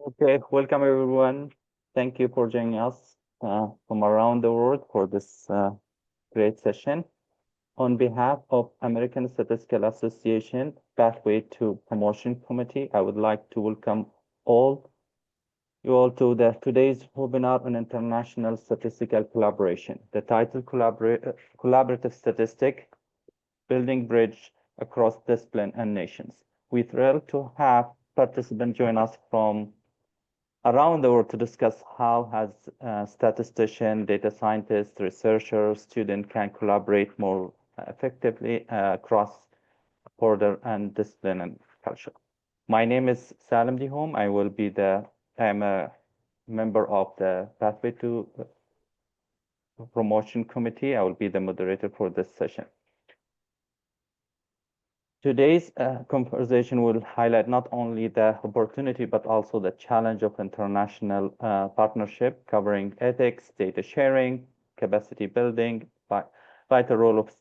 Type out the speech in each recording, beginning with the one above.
Okay, welcome everyone. Thank you for joining us from around the world for this great session. On behalf of American Statistical Association Pathway to Promotion Committee, I would like to welcome all you all to today's webinar on international statistical collaboration. The title Collaborative Statistic, Building Bridge Across Discipline and Nations. We're thrilled to have participants join us from around the world to discuss how as statistician, data scientists, researchers, students can collaborate more effectively across border and discipline and culture. My name is Salem Dehom. I'm a member of the Pathway to Promotion Committee. I will be the moderator for this session. Today's conversation will highlight not only the opportunity, but also the challenge of international partnership, covering ethics, data sharing, capacity building, vital role of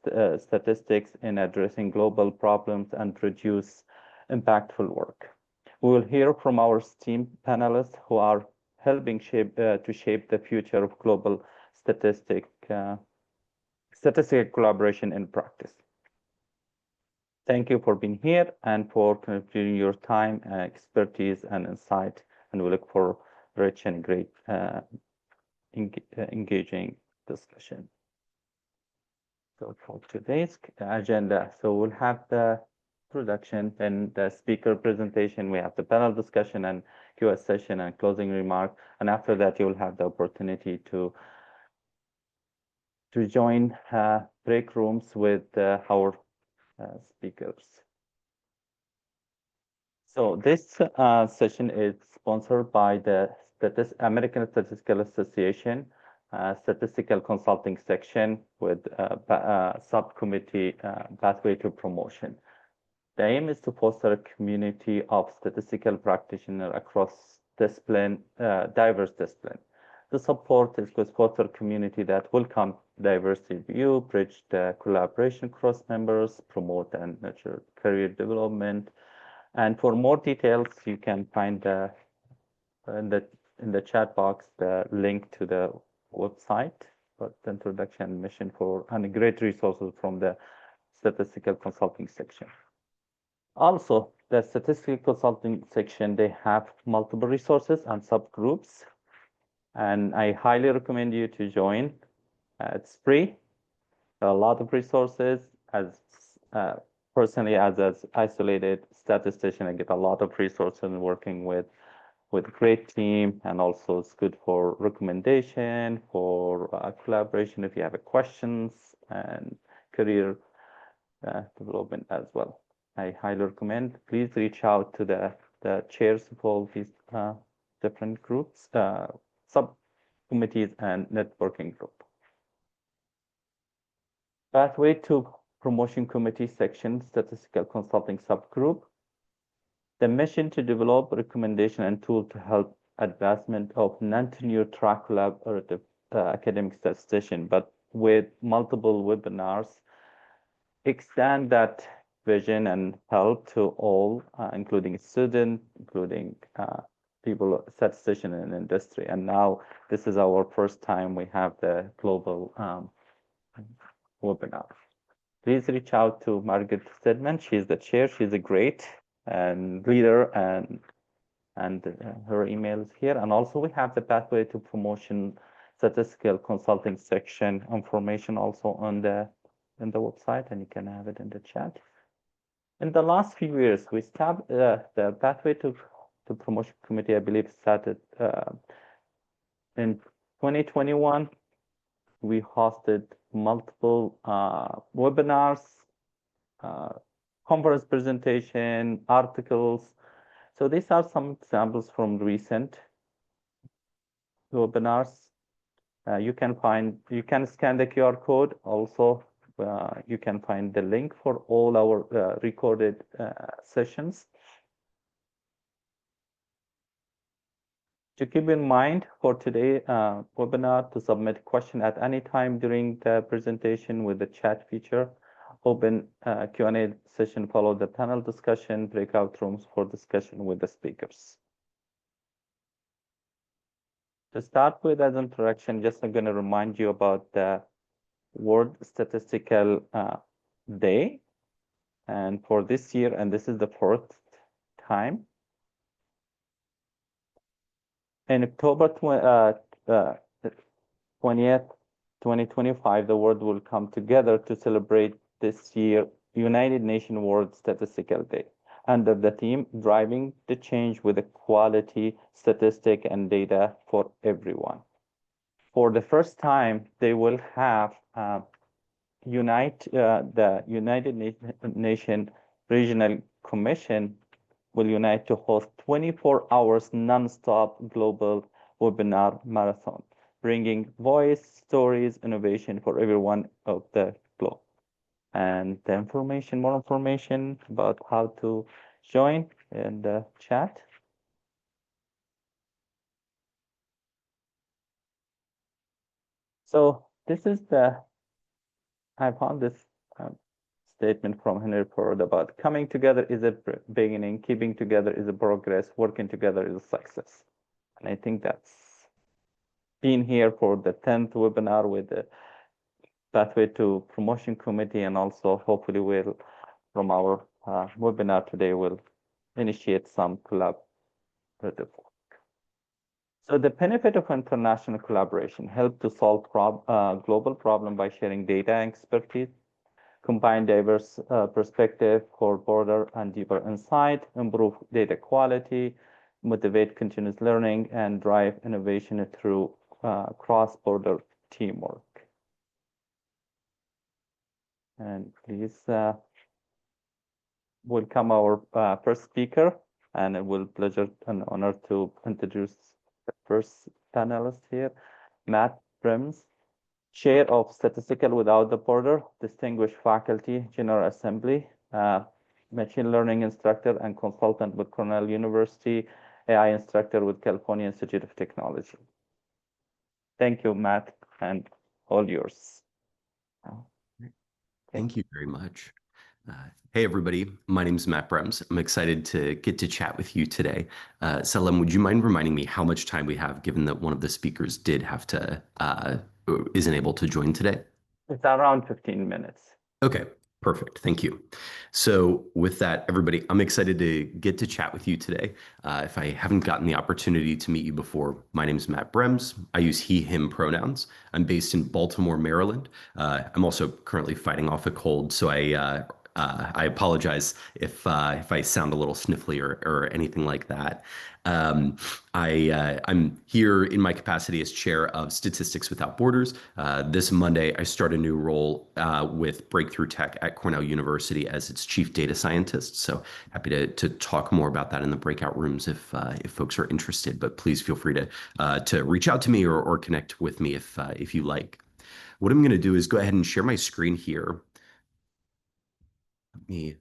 statistics in addressing global problems and produce impactful work. We will hear from our esteemed panelists who are helping to shape the future of global statistical collaboration in practice. Thank you for being here and for contributing your time, expertise, and insight. And we look for rich and great engaging discussion. So for today's agenda, so we'll have the introduction and the speaker presentation. We have the panel discussion and Q&A session and closing remark. And after that, you will have the opportunity to join break rooms with our speakers. So this session is sponsored by the American Statistical Association Statistical Consulting Section with subcommittee Pathway to Promotion. The aim is to foster a community of statistical practitioners across diverse discipline. The support is to foster a community that welcome diversity view, bridge the collaboration across members, promote and nurture career development. And for more details, you can find in the chat box the link to the website, but the introduction and mission and great resources from the statistical consulting section. Also, the statistical consulting section, they have multiple resources and subgroups, and I highly recommend you to join. It's free. A lot of resources. As personally, as an isolated statistician, I get a lot of resources in working with a great team, and also it's good for recommendation, for collaboration if you have questions, and career development as well. I highly recommend. Please reach out to the chairs of all these different groups, subcommittees, and networking group. Pathway to Promotion Committee Section, Statistical Consulting Subgroup. The mission to develop recommendation and tool to help advancement of non-tenure track collaborative academic statistician, but with multiple webinars, extend that vision and help to all, including students, including people, statistician in industry. And now this is our first time we have the global webinar. Please reach out to Margaret Stedman. She's the chair. She's a great leader, and her email is here. And also we have the Pathway to Promotion Statistical Consulting section information also on the website, and you can have it in the chat. In the last few years, we established the Pathway to Promotion Committee, I believe, started in 2021. We hosted multiple webinars, conference presentation, articles. So these are some examples from recent webinars. You can scan the QR code. Also, you can find the link for all our recorded sessions. To keep in mind for today webinar, to submit question at any time during the presentation with the chat feature. Open Q&A session, follow the panel discussion, breakout rooms for discussion with the speakers. To start with, as introduction, just I'm going to remind you about the World Statistical Day. And for this year, and this is the fourth time, in October 20th, 2025, the world will come together to celebrate this year United Nations World Statistical Day under the theme Driving the Change with a Quality Statistic and Data for Everyone. For the first time, they will have the United Nations Regional Commission will unite to host 24 hours non-stop global webinar marathon, bringing voice, stories, innovation for everyone of the globe. And the information, more information about how to join in the chat. So this is I found this statement from Henry Ford about coming together is a beginning, keeping together is a progress, working together is a success. And I think that's been here for the 10th webinar with the Pathway to Promotion Committee, and also hopefully we'll, from our webinar today, we'll initiate some collaborative work. So the benefit of international collaboration help to solve global problem by sharing data and expertise, combine diverse perspective for broader and deeper insight, improve data quality, motivate continuous learning, and drive innovation through cross-border teamwork. And please welcome our first speaker, and it will pleasure and honor to introduce the first panelist here, Matt Brems, Chair of Statistical Without the Border, Distinguished Faculty, General Assembly, Machine Learning Instructor and Consultant with Cornell University, AI Instructor with California Institute of Technology. Thank you, Matt, and all yours. Thank you very much. Hey, everybody. My name is Matt Brems. I'm excited to get to chat with you today. Salem, would you mind reminding me how much time we have, given that one of the speakers did have to, isn't able to join today? It's around 15 minutes. Okay, perfect. Thank you. So with that, everybody, I'm excited to get to chat with you today. If I haven't gotten the opportunity to meet you before, my name is Matt Brems. I use he, him pronouns. I'm based in Baltimore, Maryland. I'm also currently fighting off a cold, so I apologize if I sound a little sniffly or anything like that. I'm here in my capacity as chair of Statistics Without Borders. This Monday, I start a new role with Breakthrough Tech at Cornell University as its chief data scientist. So happy to talk more about that in the breakout rooms if folks are interested. But please feel free to reach out to me or connect with me if you like. What I'm going to do is go ahead and share my screen here. Let me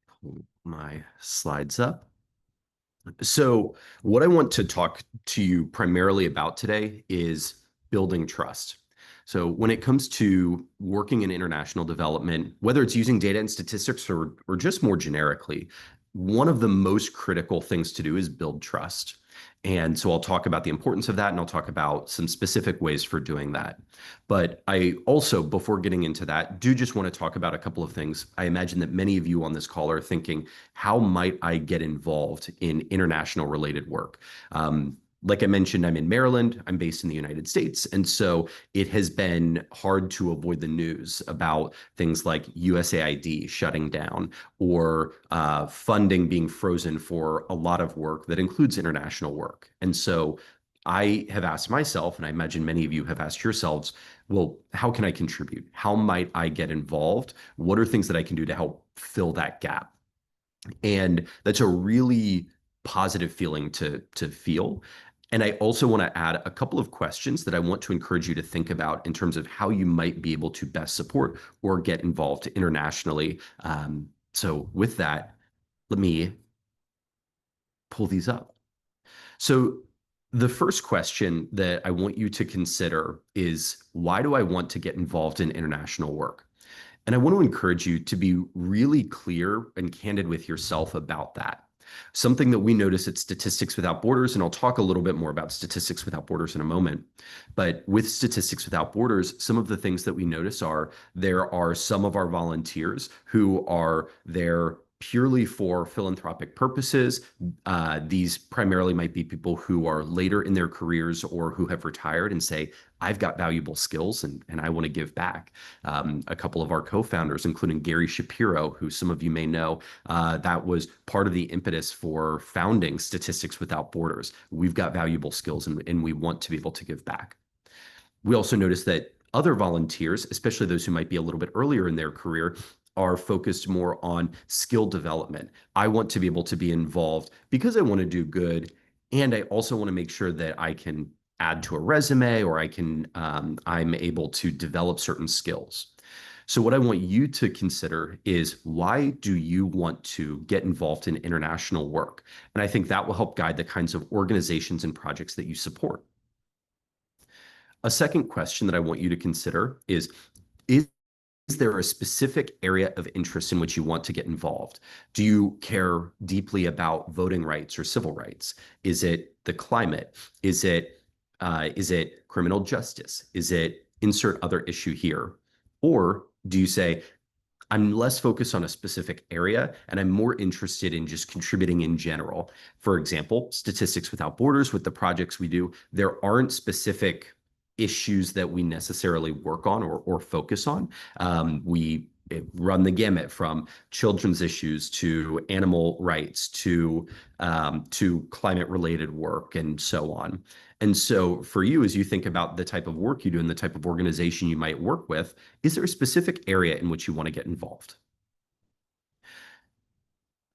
pull my slides up. So what I want to talk to you primarily about today is building trust. So when it comes to working in international development, whether it's using data and statistics or just more generically, one of the most critical things to do is build trust. And so I'll talk about the importance of that, and I'll talk about some specific ways for doing that. But I also, before getting into that, do just want to talk about a couple of things. I imagine that many of you on this call are thinking, how might I get involved in international related work? Like I mentioned, I'm in Maryland. I'm based in the United States. And so it has been hard to avoid the news about things like USAID shutting down or funding being frozen for a lot of work that includes international work. And so I have asked myself, and I imagine many of you have asked yourselves, well, how can I contribute? How might I get involved? What are things that I can do to help fill that gap? And that's a really positive feeling to feel. And I also want to add a couple of questions that I want to encourage you to think about in terms of how you might be able to best support or get involved internationally. So with that, let me pull these up. So the first question that I want you to consider is, why do I want to get involved in international work? And I want to encourage you to be really clear and candid with yourself about that. Something that we notice at Statistics Without Borders, and I'll talk a little bit more about Statistics Without Borders in a moment, but with Statistics Without Borders, some of the things that we notice are there are some of our volunteers who are there purely for philanthropic purposes. These primarily might be people who are later in their careers or who have retired and say, I've got valuable skills and I want to give back. A couple of our co-founders, including Gary Shapiro, who some of you may know, that was part of the impetus for founding Statistics Without Borders. We've got valuable skills and we want to be able to give back. We also noticed that other volunteers, especially those who might be a little bit earlier in their career, are focused more on skill development. I want to be able to be involved because I want to do good, and I also want to make sure that I can add to a resume or I'm able to develop certain skills. So what I want you to consider is, why do you want to get involved in international work? And I think that will help guide the kinds of organizations and projects that you support. A second question that I want you to consider is there a specific area of interest in which you want to get involved? Do you care deeply about voting rights or civil rights? Is it the climate? Is it criminal justice? Is it insert other issue here? Or do you say, I'm less focused on a specific area and I'm more interested in just contributing in general? For example, Statistics Without Borders, with the projects we do, there aren't specific issues that we necessarily work on or focus on. We run the gamut from children's issues to animal rights to climate-related work and so on. And so for you, as you think about the type of work you do and the type of organization you might work with, is there a specific area in which you want to get involved?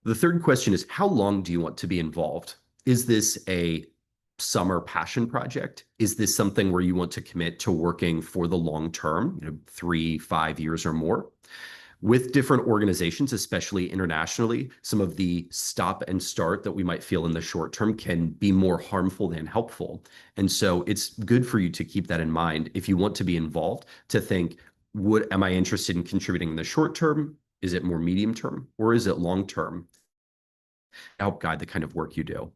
The third question is, how long do you want to be involved? Is this a summer passion project? Is this something where you want to commit to working for the long term, 3-5 years or more? With different organizations, especially internationally, some of the stop and start that we might feel in the short term can be more harmful than helpful. And so it's good for you to keep that in mind. If you want to be involved, to think, am I interested in contributing in the short term? Is it more medium term? Or is it long term? Help guide the kind of work you do.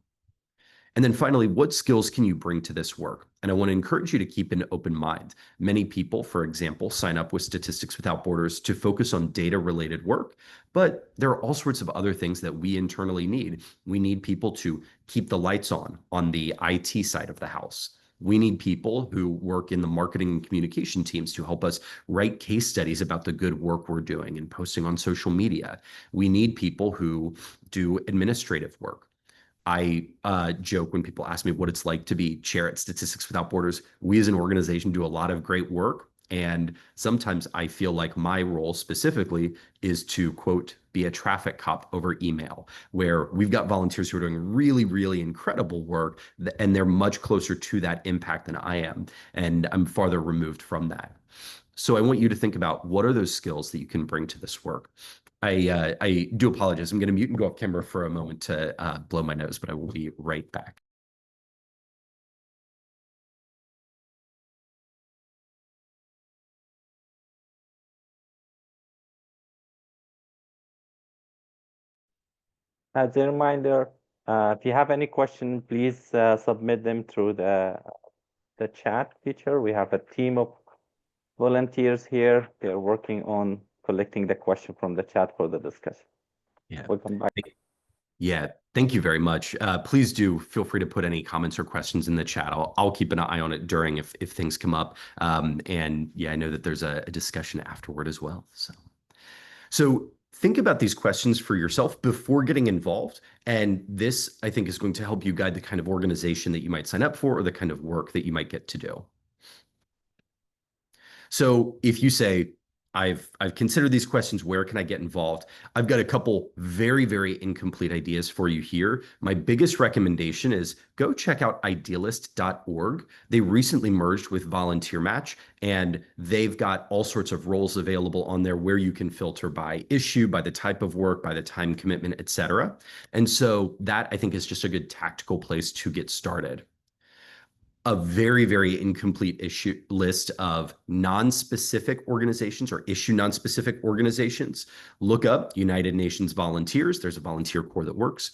And then finally, what skills can you bring to this work? And I want to encourage you to keep an open mind. Many people, for example, sign up with Statistics Without Borders to focus on data-related work, but there are all sorts of other things that we internally need. We need people to keep the lights on the IT side of the house. We need people who work in the marketing and communication teams to help us write case studies about the good work we're doing and posting on social media. We need people who do administrative work. I joke when people ask me what it's like to be chair at Statistics Without Borders. We as an organization do a lot of great work. And sometimes I feel like my role specifically is to, quote, be a traffic cop over email, where we've got volunteers who are doing really, really incredible work, and they're much closer to that impact than I am. And I'm farther removed from that. So I want you to think about, what are those skills that you can bring to this work? I do apologize. I'm going to mute and go off camera for a moment to blow my nose, but I will be right back. As a reminder, if you have any questions, please submit them through the chat feature. We have a team of volunteers here. They're working on collecting the question from the chat for the discussion. Yeah. Welcome back. Yeah, thank you very much. Please do feel free to put any comments or questions in the chat. I'll keep an eye on it during if things come up. And yeah, I know that there's a discussion afterward as well. So think about these questions for yourself before getting involved. And this, I think, is going to help you guide the kind of organization that you might sign up for or the kind of work that you might get to do. So if you say, I've considered these questions, where can I get involved? I've got a couple very, very incomplete ideas for you here. My biggest recommendation is go check out idealist.org. They recently merged with Volunteer Match, and they've got all sorts of roles available on there where you can filter by issue, by the type of work, by the time commitment, etc. And so that, I think, is just a good tactical place to get started. A very, very incomplete issue list of non-specific organizations or issue non-specific organizations. Look up United Nations Volunteers. There's a volunteer corps that works.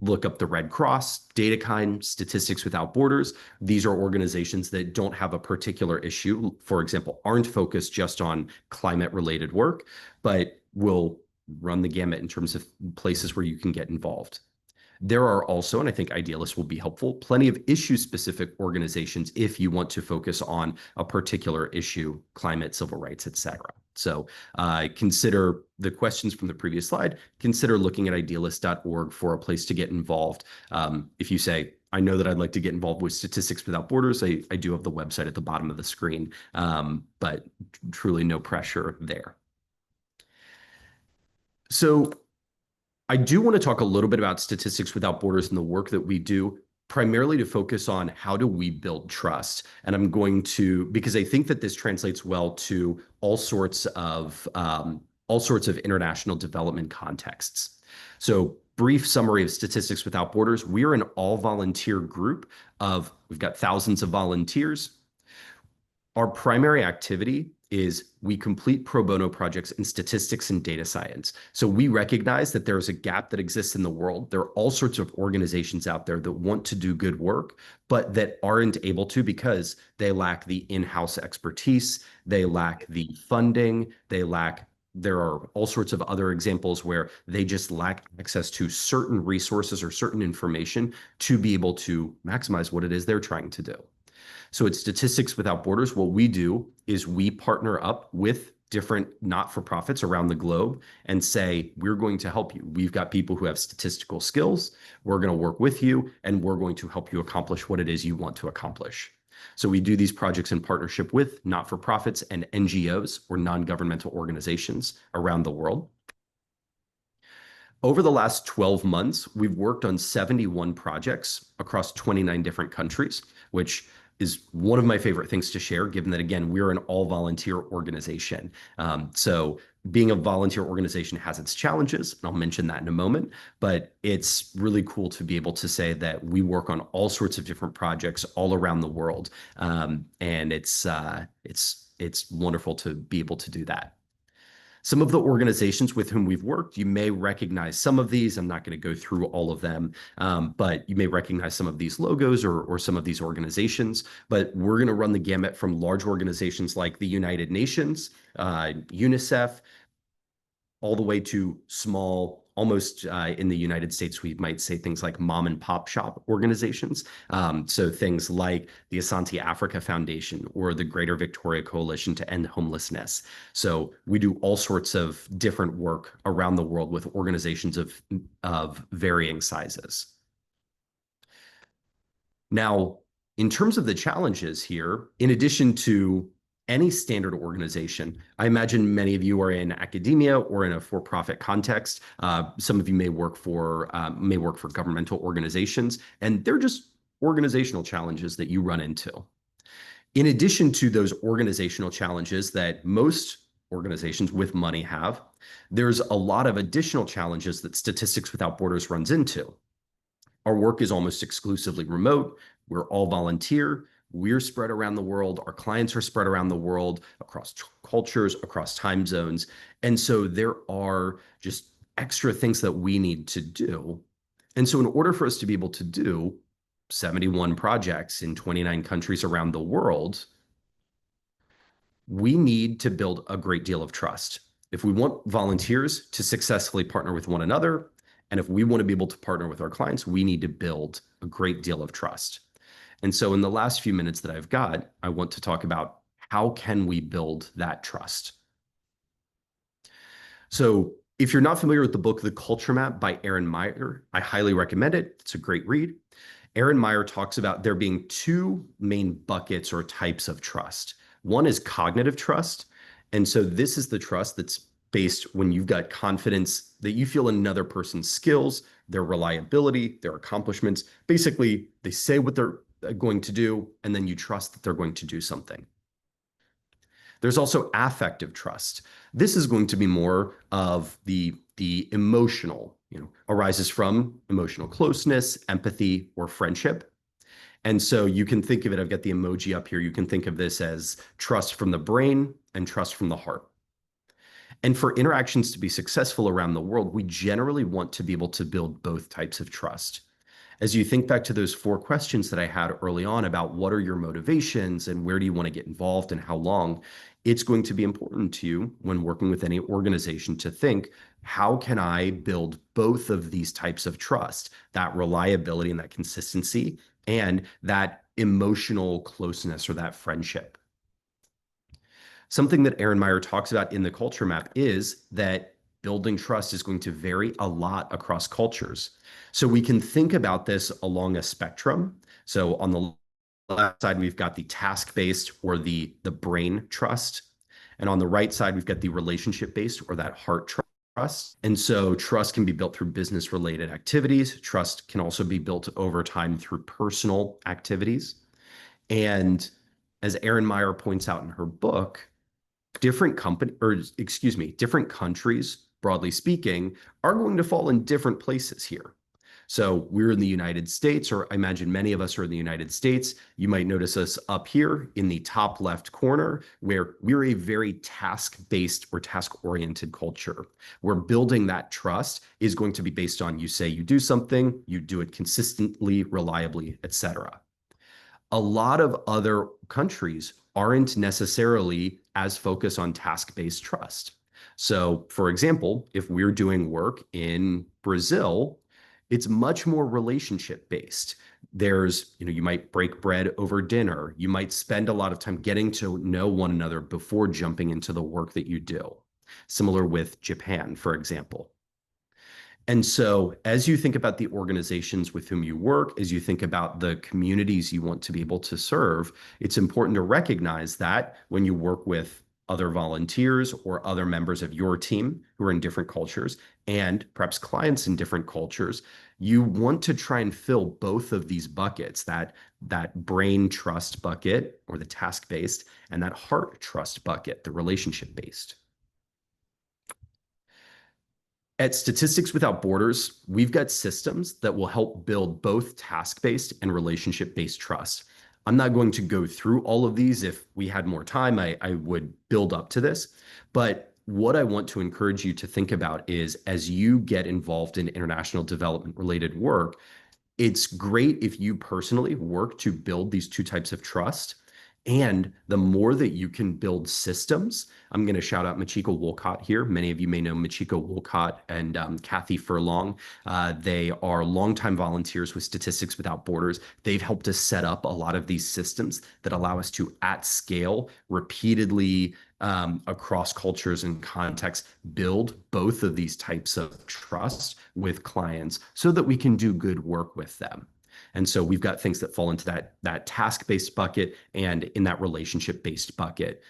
look up the Red Cross, DataKind, Statistics Without Borders. These are organizations that don't have a particular issue, for example, aren't focused just on climate-related work, but will run the gamut in terms of places where you can get involved. There are also, and I think Idealist will be helpful, plenty of issue-specific organizations if you want to focus on a particular issue, climate, civil rights, etc. So consider the questions from the previous slide. Consider looking at idealist.org for a place to get involved. If you say, I know that I'd like to get involved with Statistics Without Borders, I do have the website at the bottom of the screen, but truly no pressure there. So I do want to talk a little bit about Statistics Without Borders and the work that we do, primarily to focus on how do we build trust. And I'm going to, because I think that this translates well to all sorts of international development contexts. So brief summary of Statistics Without Borders. We're an all-volunteer group we've got thousands of volunteers. Our primary activity is we complete pro bono projects in statistics and data science. So we recognize that there is a gap that exists in the world. There are all sorts of organizations out there that want to do good work, but that aren't able to because they lack the in-house expertise, they lack the funding, there are all sorts of other examples where they just lack access to certain resources or certain information to be able to maximize what it is they're trying to do. So at Statistics Without Borders, what we do is we partner up with different not-for-profits around the globe and say, we're going to help you. We've got people who have statistical skills. We're going to work with you, and we're going to help you accomplish what it is you want to accomplish. So we do these projects in partnership with not-for-profits and NGOs, or non-governmental organizations around the world. Over the last 12 months, we've worked on 71 projects across 29 different countries, which is one of my favorite things to share, given that, again, we're an all-volunteer organization. So being a volunteer organization has its challenges, and I'll mention that in a moment, but it's really cool to be able to say that we work on all sorts of different projects all around the world. And it's wonderful to be able to do that. Some of the organizations with whom we've worked, you may recognize some of these. I'm not going to go through all of them, but you may recognize some of these logos or some of these organizations. But we're going to run the gamut from large organizations like the United Nations, UNICEF, all the way to small, almost in the United States, we might say things like mom and pop shop organizations. So things like the Asante Africa Foundation or the Greater Victoria Coalition to End Homelessness. So we do all sorts of different work around the world with organizations of varying sizes. Now, in terms of the challenges here, in addition to any standard organization, I imagine many of you are in academia or in a for-profit context. Some of you may work for governmental organizations, and they're just organizational challenges that you run into. In addition to those organizational challenges that most organizations with money have, there's a lot of additional challenges that Statistics Without Borders runs into. Our work is almost exclusively remote. We're all volunteer. We're spread around the world. Our clients are spread around the world, across cultures, across time zones. And so there are just extra things that we need to do. And so in order for us to be able to do 71 projects in 29 countries around the world, we need to build a great deal of trust. If we want volunteers to successfully partner with one another, and if we want to be able to partner with our clients, we need to build a great deal of trust. And so in the last few minutes that I've got, I want to talk about how can we build that trust. So if you're not familiar with the book, The Culture Map by Erin Meyer, I highly recommend it. It's a great read. Erin Meyer talks about there being two main buckets or types of trust. One is cognitive trust. And so this is the trust that's based when you've got confidence that you feel in another person's skills, their reliability, their accomplishments. Basically, they say what they're going to do, and then you trust that they're going to do something. There's also affective trust. This is going to be more of the emotional, arises from emotional closeness, empathy, or friendship. And so you can think of it, I've got the emoji up here. You can think of this as trust from the brain and trust from the heart. And for interactions to be successful around the world, we generally want to be able to build both types of trust. As you think back to those 4 questions that I had early on about what are your motivations and where do you want to get involved and how long, it's going to be important to you when working with any organization to think, how can I build both of these types of trust, that reliability and that consistency, and that emotional closeness or that friendship? Something that Aaron Meyer talks about in the culture map is that building trust is going to vary a lot across cultures. So we can think about this along a spectrum. So on the left side, we've got the task-based or the brain trust. And on the right side, we've got the relationship-based or that heart trust. And so trust can be built through business-related activities. Trust can also be built over time through personal activities. And as Aaron Meyer points out in her book, different countries, broadly speaking, are going to fall in different places here. So we're in the United States, or I imagine many of us are in the United States. You might notice us up here in the top left corner, where we're a very task-based or task-oriented culture, where building that trust is going to be based on you say you do something, you do it consistently, reliably, etc. A lot of other countries aren't necessarily as focused on task-based trust. So, for example, if we're doing work in Brazil, it's much more relationship-based. There's, you might break bread over dinner. You might spend a lot of time getting to know one another before jumping into the work that you do. Similar with Japan, for example. And so as you think about the organizations with whom you work, as you think about the communities you want to be able to serve, it's important to recognize that when you work with other volunteers or other members of your team who are in different cultures and perhaps clients in different cultures, you want to try and fill both of these buckets, that brain trust bucket or the task-based and that heart trust bucket, the relationship-based. At Statistics Without Borders, we've got systems that will help build both task-based and relationship-based trust. I'm not going to go through all of these. If we had more time, I would build up to this. But what I want to encourage you to think about is as you get involved in international development related work, it's great if you personally work to build these 2 types of trust. And the more that you can build systems, I'm going to shout out Machiko Wolcott here. Many of you may know Machiko Wolcott and Kathy Furlong. They are longtime volunteers with Statistics Without Borders. They've helped us set up a lot of these systems that allow us to, at scale, repeatedly across cultures and contexts, build both of these types of trust with clients so that we can do good work with them. And so we've got things that fall into that task-based bucket and in that relationship-based bucket.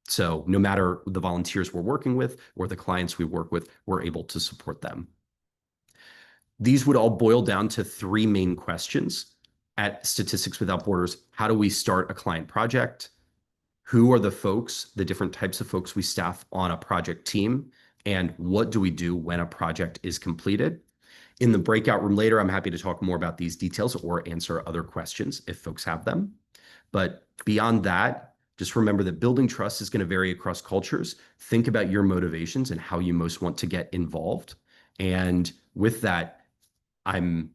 So no matter the volunteers we're working with or the clients we work with, we're able to support them. These would all boil down to 3 main questions at Statistics Without Borders. How do we start a client project? Who are the folks, the different types of folks we staff on a project team? And what do we do when a project is completed? In the breakout room later, I'm happy to talk more about these details or answer other questions if folks have them. But beyond that, just remember that building trust is going to vary across cultures. Think about your motivations and how you most want to get involved. And with that, I'm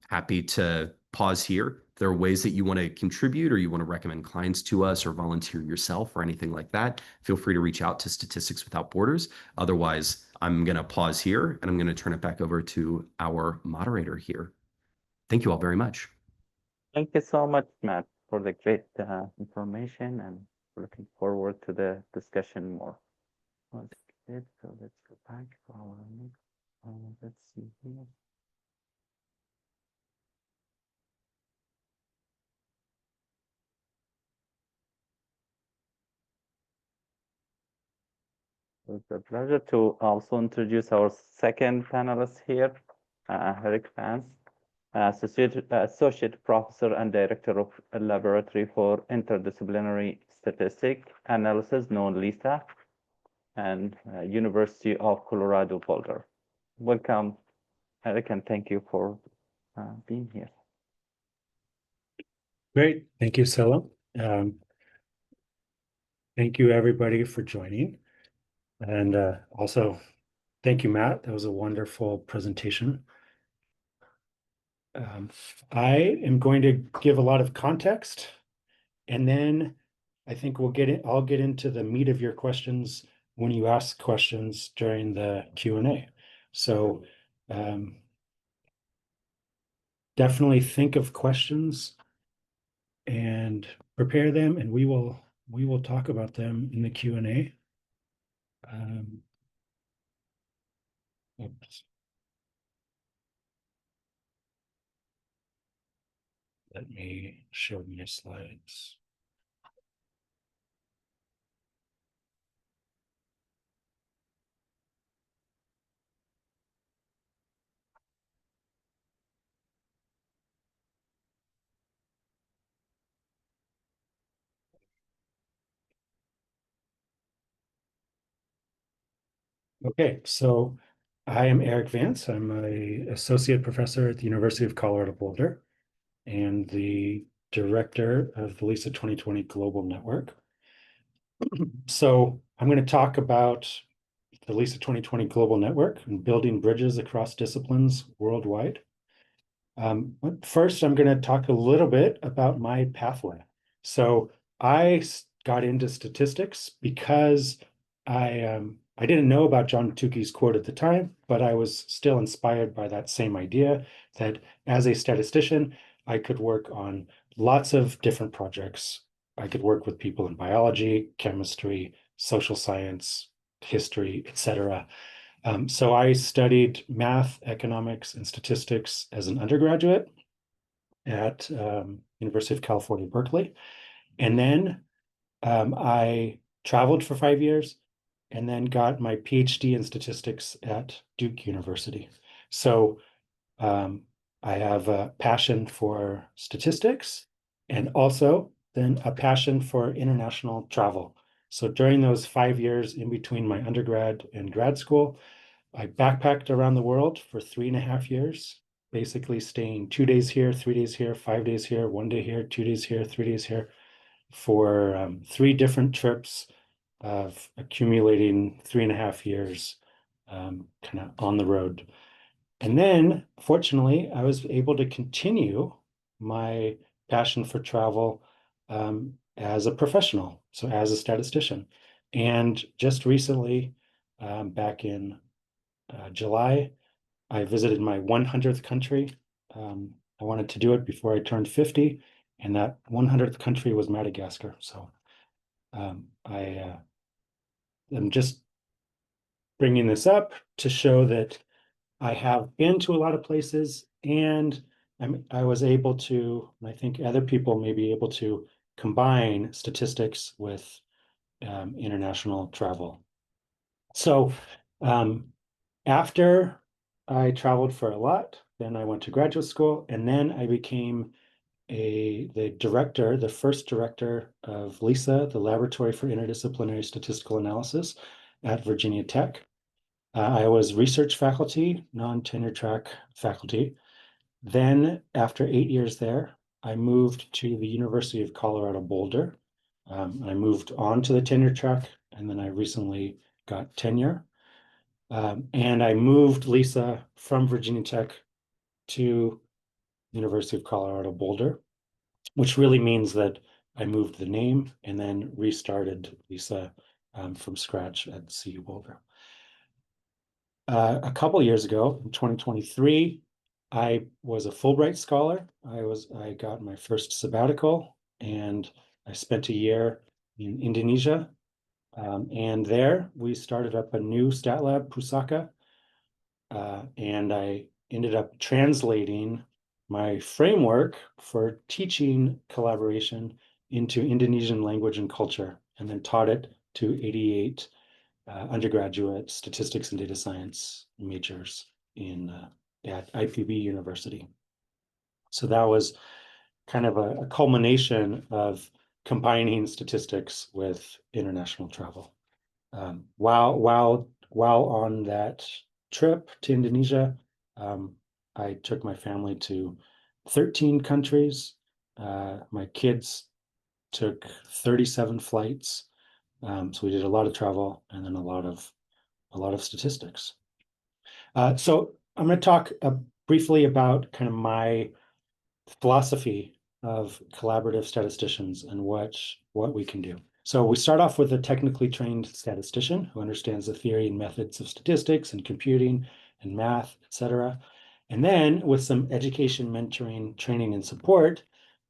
happy to pause here. If there are ways that you want to contribute or you want to recommend clients to us or volunteer yourself or anything like that, feel free to reach out to Statistics Without Borders. Otherwise, I'm going to pause here and I'm going to turn it back over to our moderator here. Thank you all very much. Thank you so much, Matt, for the great information, and looking forward to the discussion more. So let's go back to our let's see here. It's a pleasure to also introduce our second panelist here, Eric Vance, Associate Professor and Director of a Laboratory for Interdisciplinary Statistical Analysis, known LISA, and University of Colorado Boulder. Welcome, Eric, and thank you for being here. Great. Thank you, Salem. Thank you, everybody, for joining. And also, thank you, Matt. That was a wonderful presentation. I am going to give a lot of context, and then I think I'll get into the meat of your questions when you ask questions during the Q&A. So definitely think of questions and prepare them, and we will talk about them in the Q&A. Oops. Let me show my slides. Okay, so I am Eric Vance. I'm an associate professor at the University of Colorado Boulder and the director of the LISA 2020 Global Network. So I'm going to talk about the LISA 2020 Global Network and building bridges across disciplines worldwide. First, I'm going to talk a little bit about my pathway. So I got into statistics because I didn't know about John Tukey's quote at the time, but I was still inspired by that same idea that as a statistician, I could work on lots of different projects. I could work with people in biology, chemistry, social science, history, etc. So I studied math, economics, and statistics as an undergraduate at University of California, Berkeley. And then I traveled for 5 years and then got my PhD in statistics at Duke University. So I have a passion for statistics and also then a passion for international travel. So during those 5 years in between my undergrad and grad school, I backpacked around the world for 3.5 years, basically staying 2 days here, 3 days here, 5 days here, 1 day here, 2 days here, 3 days here, for 3 different trips of accumulating 3.5 years kind of on the road. And then, fortunately, I was able to continue my passion for travel as a professional, so as a statistician. And just recently, back in July, I visited my 100th country. I wanted to do it before I turned 50, and that 100th country was Madagascar. So I am just bringing this up to show that I have been to a lot of places, and I was able to, and I think other people may be able to combine statistics with international travel. So after I traveled for a lot, then I went to graduate school, and then I became the first director of LISA, the Laboratory for Interdisciplinary Statistical Analysis at Virginia Tech. I was research faculty, non-tenure track faculty. Then, after 8 years there, I moved to the University of Colorado Boulder. I moved on to the tenure track, and then I recently got tenure. And I moved LISA from Virginia Tech to University of Colorado Boulder, which really means that I moved the name and then restarted LISA from scratch at CU Boulder. A couple years ago, in 2023, I was a Fulbright scholar. I got my first sabbatical, and I spent a year in Indonesia. And there we started up a new stat lab, Pusaka, and I ended up translating my framework for teaching collaboration into Indonesian language and culture, and then taught it to 88 undergraduate statistics and data science majors at IPB University. So that was kind of a culmination of combining statistics with international travel. While on that trip to Indonesia, I took my family to 13 countries. My kids took 37 flights. So we did a lot of travel and then a lot of statistics. So I'm going to talk briefly about kind of my philosophy of collaborative statisticians and what we can do. So we start off with a technically trained statistician who understands the theory and methods of statistics and computing and math, etc. And then with some education, mentoring, training, and support,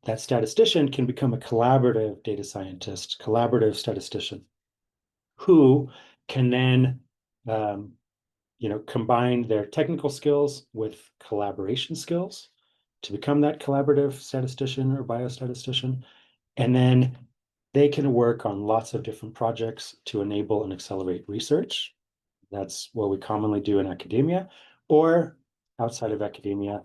that statistician can become a collaborative data scientist, collaborative statistician, who can then combine their technical skills with collaboration skills to become that collaborative statistician or biostatistician. And then they can work on lots of different projects to enable and accelerate research. That's what we commonly do in academia, or outside of academia,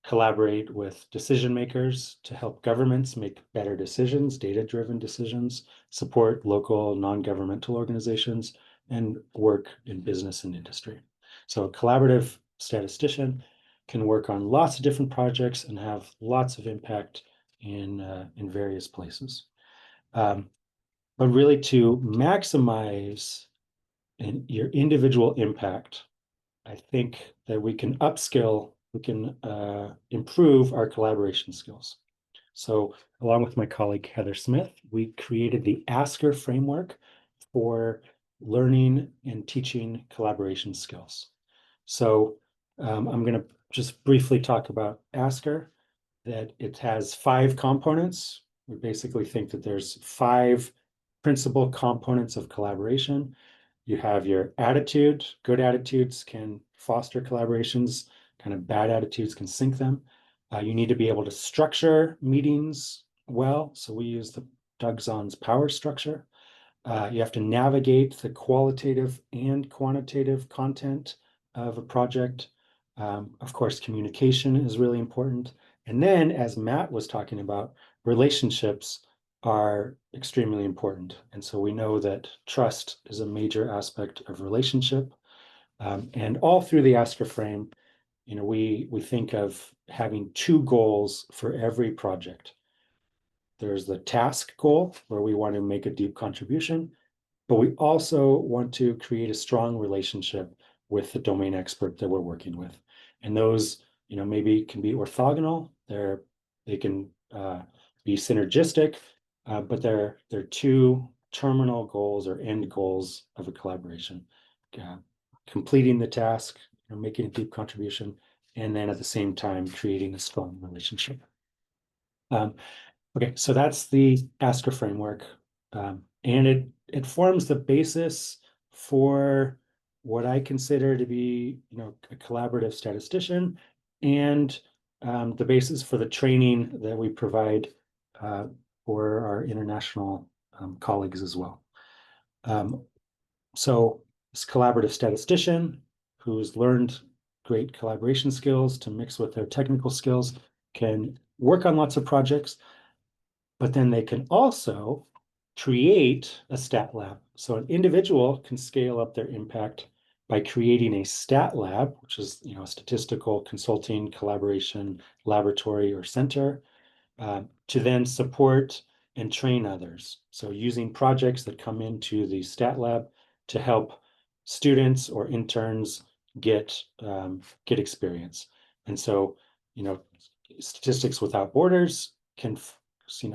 collaborate with decision makers to help governments make better decisions, data-driven decisions, support local non-governmental organizations, and work in business and industry. So a collaborative statistician can work on lots of different projects and have lots of impact in various places. But really to maximize your individual impact, I think that we can upskill, we can improve our collaboration skills. So along with my colleague, Heather Smith, we created the ASKER framework for learning and teaching collaboration skills. So I'm going to just briefly talk about ASKER, that it has 5 components. We basically think that there's 5 principal components of collaboration. You have your attitude. Good attitudes can foster collaborations. Kind of bad attitudes can sink them. You need to be able to structure meetings well. So we use the Doug Zahn's power structure. You have to navigate the qualitative and quantitative content of a project. Of course, communication is really important. And then, as Matt was talking about, relationships are extremely important. And so we know that trust is a major aspect of relationship. And all through the ASKER frame, we think of having 2 goals for every project. There's the task goal, where we want to make a deep contribution, but we also want to create a strong relationship with the domain expert that we're working with. And those, maybe can be orthogonal. They can be synergistic, but they're 2 terminal goals or end goals of a collaboration. Completing the task, making a deep contribution, and then at the same time creating a strong relationship. Okay, so that's the ASKER framework, and it forms the basis for what I consider to be, a collaborative statistician, and the basis for the training that we provide for our international colleagues as well. So this collaborative statistician who's learned great collaboration skills to mix with their technical skills can work on lots of projects, but then they can also create a stat lab. So an individual can scale up their impact by creating a stat lab, which is a statistical consulting collaboration laboratory or center, to then support and train others. So using projects that come into the stat lab to help students or interns get experience. And so, Statistics Without Borders can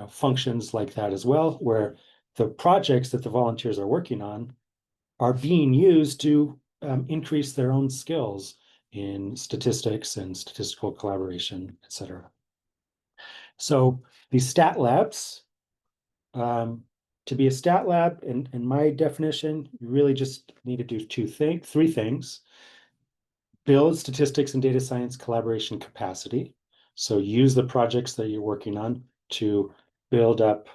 functions like that as well, where the projects that the volunteers are working on are being used to increase their own skills in statistics and statistical collaboration, etc. So these stat labs, to be a stat lab, in my definition, you really just need to do 3 things. Build statistics and data science collaboration capacity. So use the projects that you're working on to build up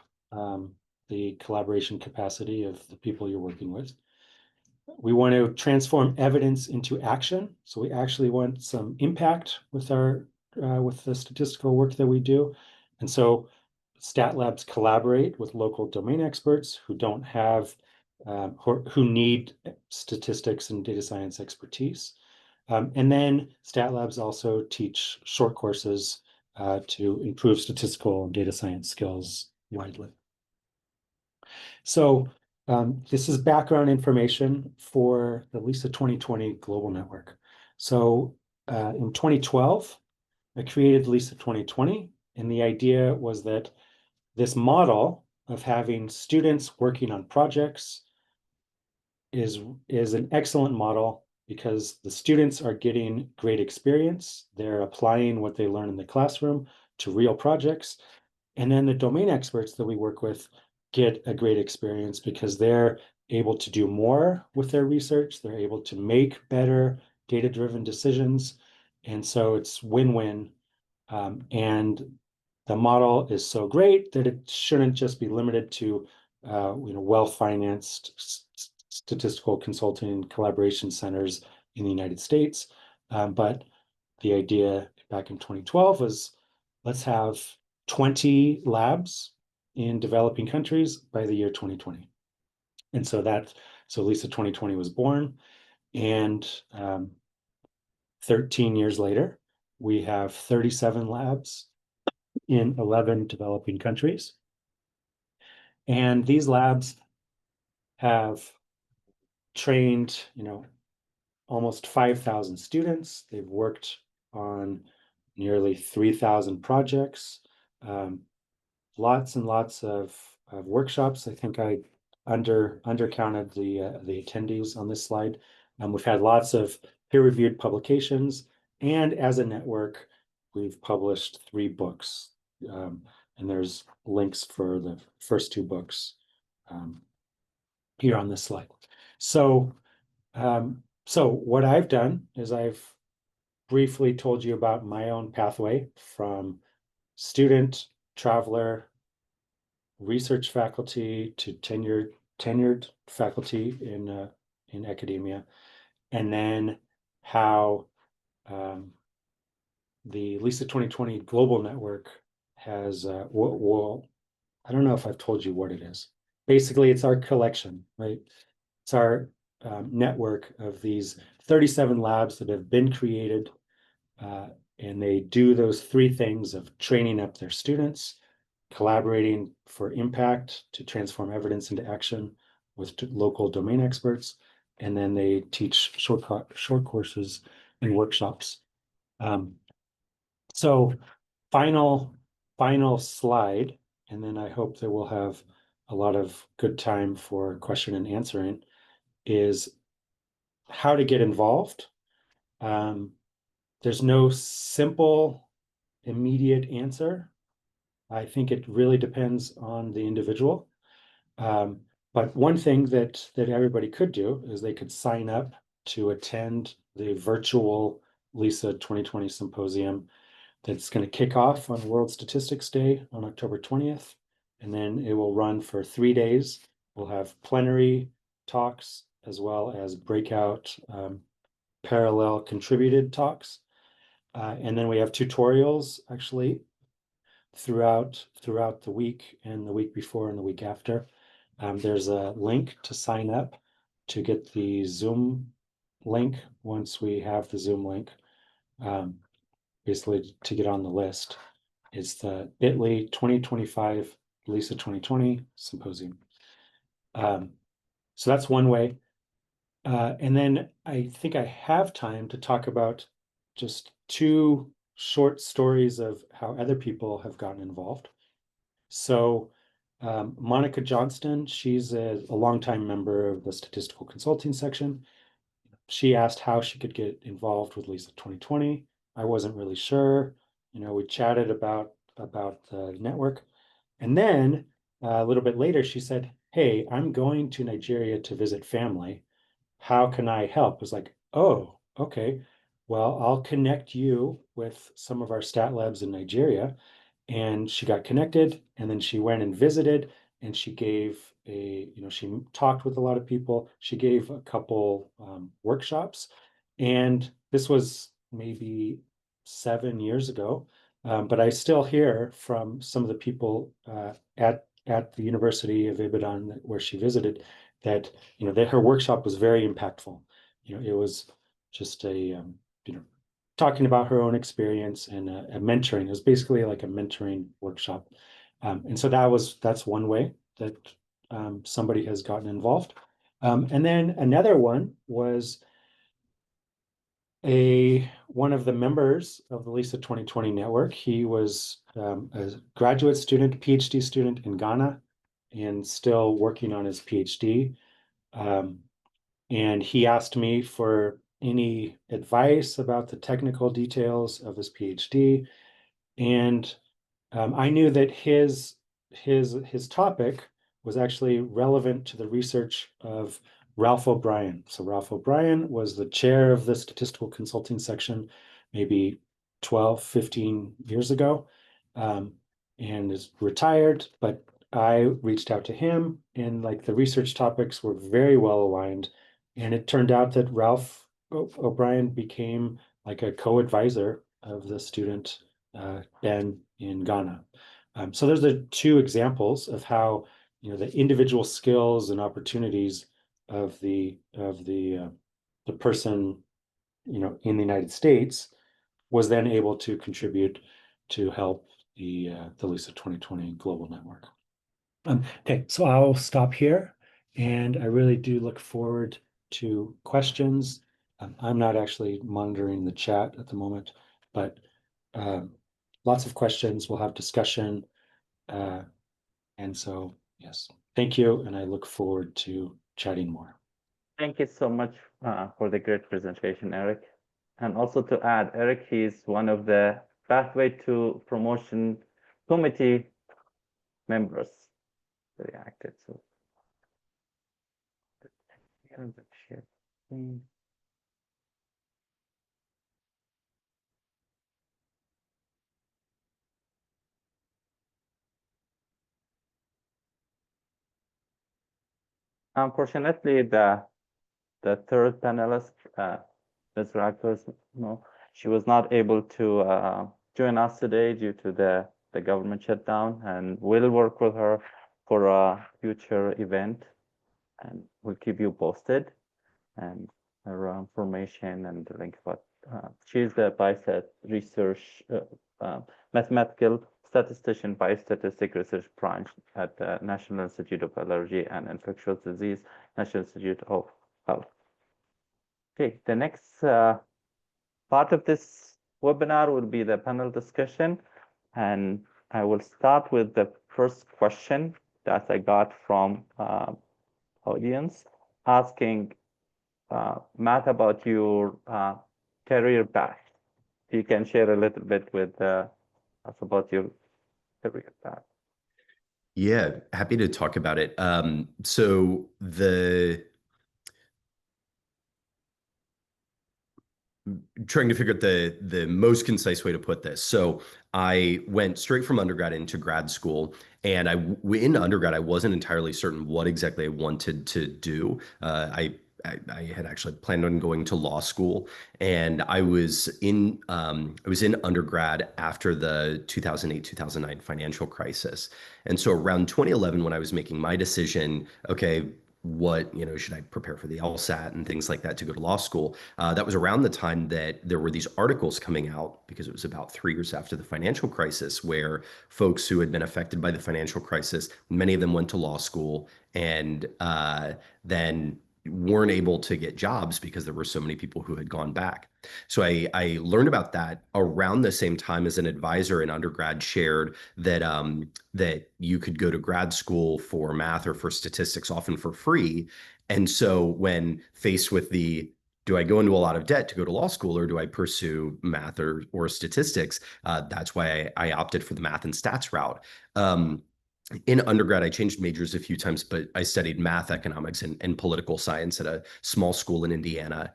the collaboration capacity of the people you're working with. We want to transform evidence into action. So we actually want some impact with with the statistical work that we do. And so stat labs collaborate with local domain experts who don't have, who need statistics and data science expertise. And then stat labs also teach short courses to improve statistical and data science skills widely. So this is background information for the LISA 2020 Global Network. So in 2012, I created LISA 2020, and the idea was that this model of having students working on projects is an excellent model because the students are getting great experience. They're applying what they learn in the classroom to real projects. And then the domain experts that we work with get a great experience because they're able to do more with their research. They're able to make better data-driven decisions. And so it's win-win. And the model is so great that it shouldn't just be limited to well-financed statistical consulting and collaboration centers in the United States. But the idea back in 2012 was let's have 20 labs in developing countries by the year 2020. And so LISA 2020 was born. And 13 years later, we have 37 labs in 11 developing countries. And these labs have trained, almost 5,000 students. They've worked on nearly 3,000 projects, lots and lots of workshops. I think I undercounted the attendees on this slide. We've had lots of peer-reviewed publications, and as a network, we've published 3 books. And there's links for the first 2 books here on this slide. So what I've done is I've briefly told you about my own pathway from student, traveler, research faculty to tenured faculty in academia, and then how the LISA 2020 Global Network has, I don't know if I've told you what it is. Basically, it's our collection, right? It's our network of these 37 labs that have been created, and they do those 3 things of training up their students, collaborating for impact to transform evidence into action with local domain experts, and then they teach short courses and workshops. So final slide, and then I hope that we'll have a lot of good time for question and answering, is how to get involved. There's no simple, immediate answer. I think it really depends on the individual. But one thing that everybody could do is they could sign up to attend the virtual LISA 2020 symposium that's going to kick off on World Statistics Day on October 20th. And then it will run for 3 days. We'll have plenary talks as well as breakout parallel contributed talks. And then we have tutorials actually throughout the week and the week before and the week after. There's a link to sign up to get the Zoom link once we have the Zoom link. Basically to get on the list. It's the bit.ly 2025 LISA 2020 symposium. So that's one way. And then I think I have time to talk about just 2 short stories of how other people have gotten involved. So Monica Johnston, she's a longtime member of the Statistical Consulting section. She asked how she could get involved with LISA 2020. I wasn't really sure. We chatted about the network. And then a little bit later, she said, hey, I'm going to Nigeria to visit family. How can I help? I was like, oh, okay. Well, I'll connect you with some of our stat labs in Nigeria. And she got connected, and then she went and visited, and she gave she talked with a lot of people. She gave a couple workshops, and this was maybe 7 years ago. But I still hear from some of the people at the University of Ibadan where she visited that that her workshop was very impactful. It was just a talking about her own experience and a mentoring. It was basically like a mentoring workshop, and so that's one way that somebody has gotten involved. And then another one was one of the members of the LISA 2020 network. He was a graduate student, PhD student in Ghana, and still working on his PhD. And he asked me for any advice about the technical details of his PhD. And I knew that his topic was actually relevant to the research of Ralph O'Brien. So Ralph O'Brien was the chair of the statistical consulting section maybe 12, 15 years ago, and is retired, but I reached out to him, and like the research topics were very well aligned. And it turned out that Ralph O'Brien became like a co-advisor of the student, Ben, in Ghana. So there's the two examples of how, the individual skills and opportunities of the person, in the United States was then able to contribute to help the LISA 2020 Global Network. Okay, so I'll stop here, and I really do look forward to questions. I'm not actually monitoring the chat at the moment, but lots of questions. We'll have discussion. And so, yes, thank you. And I look forward to chatting more. Thank you so much for the great presentation, Eric. And also to add, Eric, he's one of the Pathway to Promotion Committee members. Very active. So here's the share screen. Unfortunately, the third panelist, Misrak Gezmu, she was not able to join us today due to the government shutdown, and we'll work with her for a future event, and we'll keep you posted, and her information and the link. But she's the Biostat Research Mathematical Statistician, Biostatistics Research Branch at the National Institute of Allergy and Infectious Disease, National Institute of Health. Okay, the next part of this webinar will be the panel discussion, and I will start with the first question that I got from audience asking Matt about your career path. You can share a little bit with us about your career path. Yeah, happy to talk about it. So trying to figure out the most concise way to put this. So I went straight from undergrad into grad school, and in undergrad, I wasn't entirely certain what exactly I wanted to do. I had actually planned on going to law school, and I was in undergrad after the 2008-2009 financial crisis. And so around 2011, when I was making my decision, okay, what, should I prepare for the LSAT and things like that to go to law school? That was around the time that there were these articles coming out, because it was about 3 years after the financial crisis, where folks who had been affected by the financial crisis, many of them went to law school, and then weren't able to get jobs because there were so many people who had gone back. So I learned about that around the same time as an advisor in undergrad shared that that you could go to grad school for math or for statistics, often for free. And so when faced with do I go into a lot of debt to go to law school, or do I pursue math or statistics? That's why I opted for the math and stats route. In undergrad, I changed majors a few times, but I studied math, economics, and political science at a small school in Indiana.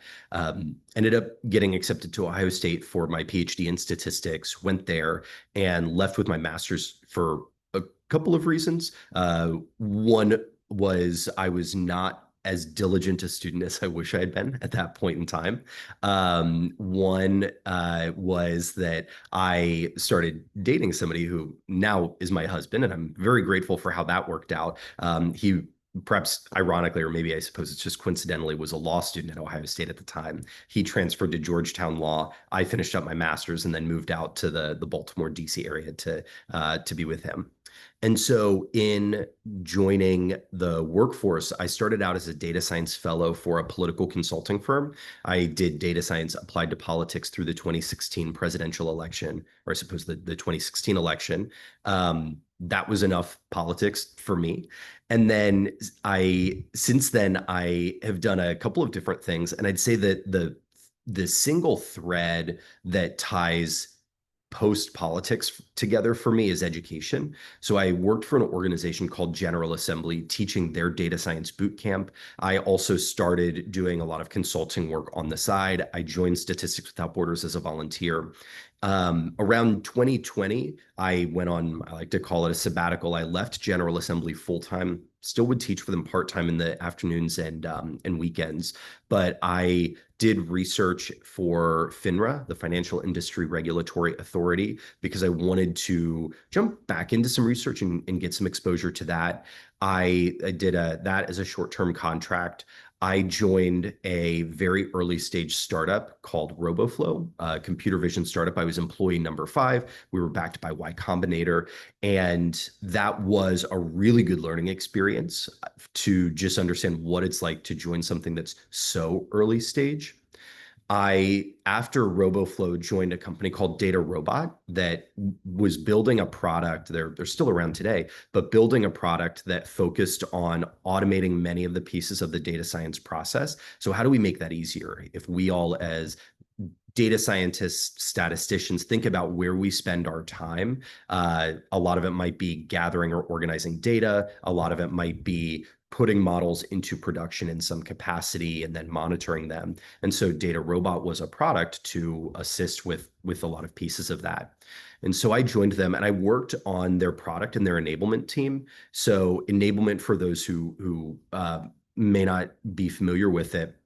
Ended up getting accepted to Ohio State for my PhD in statistics, went there, and left with my master's for a couple of reasons. One was I was not as diligent a student as I wish I had been at that point in time. One was that I started dating somebody who now is my husband, and I'm very grateful for how that worked out. He, perhaps ironically, or maybe I suppose it's just coincidentally, was a law student at Ohio State at the time. He transferred to Georgetown Law. I finished up my master's and then moved out to the Baltimore, D.C. area to be with him. And so in joining the workforce, I started out as a data science fellow for a political consulting firm. I did data science applied to politics through the 2016 presidential election, or I suppose the 2016 election. That was enough politics for me. And then since then, I have done a couple of different things. And I'd say that the single thread that ties post politics together for me is education. So I worked for an organization called General Assembly, teaching their data science boot camp. I also started doing a lot of consulting work on the side. I joined Statistics Without Borders as a volunteer. Around 2020, I went on, I like to call it a sabbatical. I left General Assembly full-time, still would teach for them part-time in the afternoons and weekends, but I did research for FINRA, the Financial Industry Regulatory Authority, because I wanted to jump back into some research and get some exposure to that. I did that as a short-term contract. I joined a very early stage startup called RoboFlow, a computer vision startup. I was employee number 5. We were backed by Y Combinator, and that was a really good learning experience to just understand what it's like to join something that's so early stage. After RoboFlow, joined a company called Data Robot that was building a product. They're still around today, but building a product that focused on automating many of the pieces of the data science process. So how do we make that easier? If we all, as data scientists, statisticians, think about where we spend our time. A lot of it might be gathering or organizing data. A lot of it might be putting models into production in some capacity and then monitoring them. And so Data Robot was a product to assist with a lot of pieces of that. And so I joined them and I worked on their product and their enablement team. So enablement, for those who may not be familiar with it,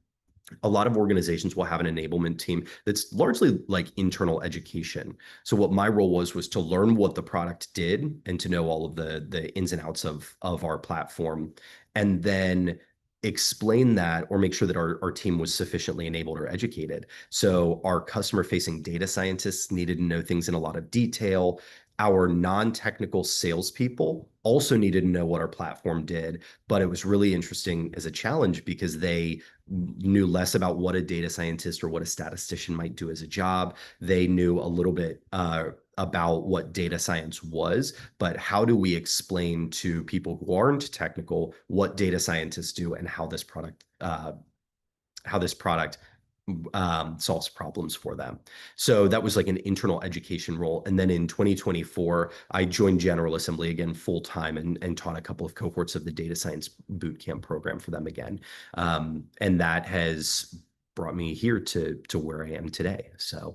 a lot of organizations will have an enablement team that's largely like internal education. So what my role was to learn what the product did and to know all of the ins and outs of our platform, and then explain that or make sure that our team was sufficiently enabled or educated. So our customer-facing data scientists needed to know things in a lot of detail. Our non-technical salespeople also needed to know what our platform did, but it was really interesting as a challenge because they knew less about what a data scientist or what a statistician might do as a job. They knew a little bit about what data science was, but how do we explain to people who aren't technical what data scientists do and how this product solves problems for them. So that was like an internal education role. And then in 2024, I joined General Assembly again full-time and taught a couple of cohorts of the data science bootcamp program for them again. And that has brought me here to where I am today. So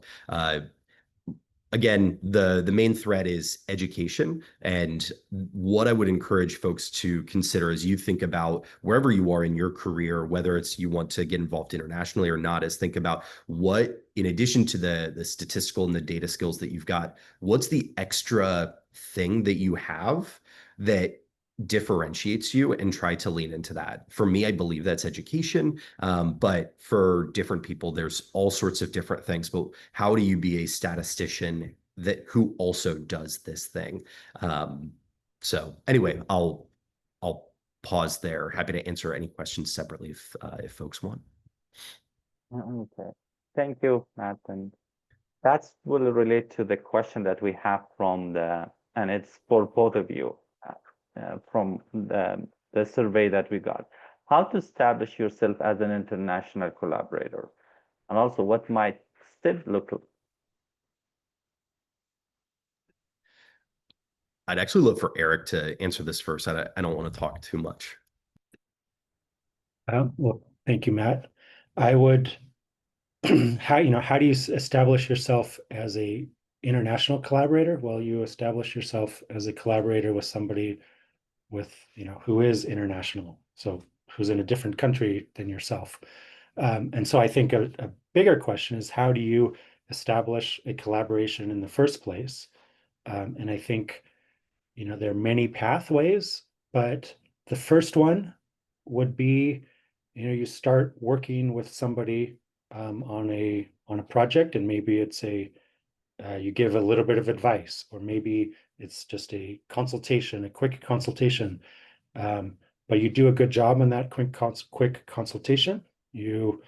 again, the main thread is education. And what I would encourage folks to consider as you think about wherever you are in your career, whether it's you want to get involved internationally or not, is think about what, in addition to the statistical and the data skills that you've got, what's the extra thing that you have that differentiates you, and try to lean into that. For me, I believe that's education, but for different people, there's all sorts of different things. But how do you be a statistician who also does this thing? So anyway, I'll pause there. Happy to answer any questions separately if folks want. Okay, thank you, Matt. And that will relate to the question that we have and it's for both of you. From the survey that we got, how to establish yourself as an international collaborator, and also what might still look like. I'd actually look for Eric to answer this first. I don't want to talk too much. Well, thank you, Matt. I would, how do you establish yourself as a international collaborator? Well, you establish yourself as a collaborator with somebody who is international, so who's in a different country than yourself. And so I think a bigger question is, how do you establish a collaboration in the first place? And I think, there are many pathways, but the first one would be, you start working with somebody on a project, and maybe it's a you give a little bit of advice, or maybe it's just a consultation, a quick consultation. But you do a good job on that quick consultation. You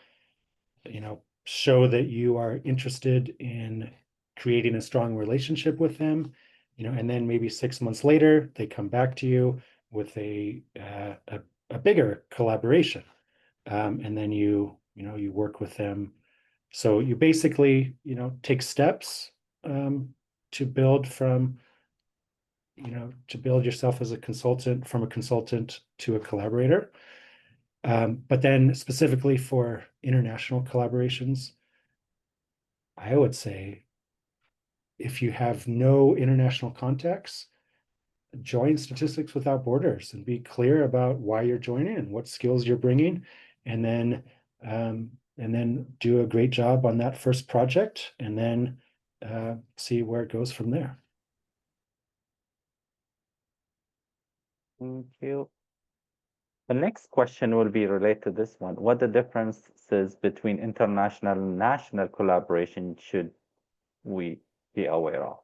show that you are interested in creating a strong relationship with them, and then maybe 6 months later, they come back to you with a bigger collaboration. And then you work with them. So you basically, take steps to build to build yourself as a consultant, from a consultant to a collaborator. But then specifically for international collaborations, I would say if you have no international contacts, join Statistics Without Borders and be clear about why you're joining and what skills you're bringing, and then do a great job on that first project, and then see where it goes from there. Thank you. The next question will be related to this one. What the differences between international and national collaboration should we be aware of?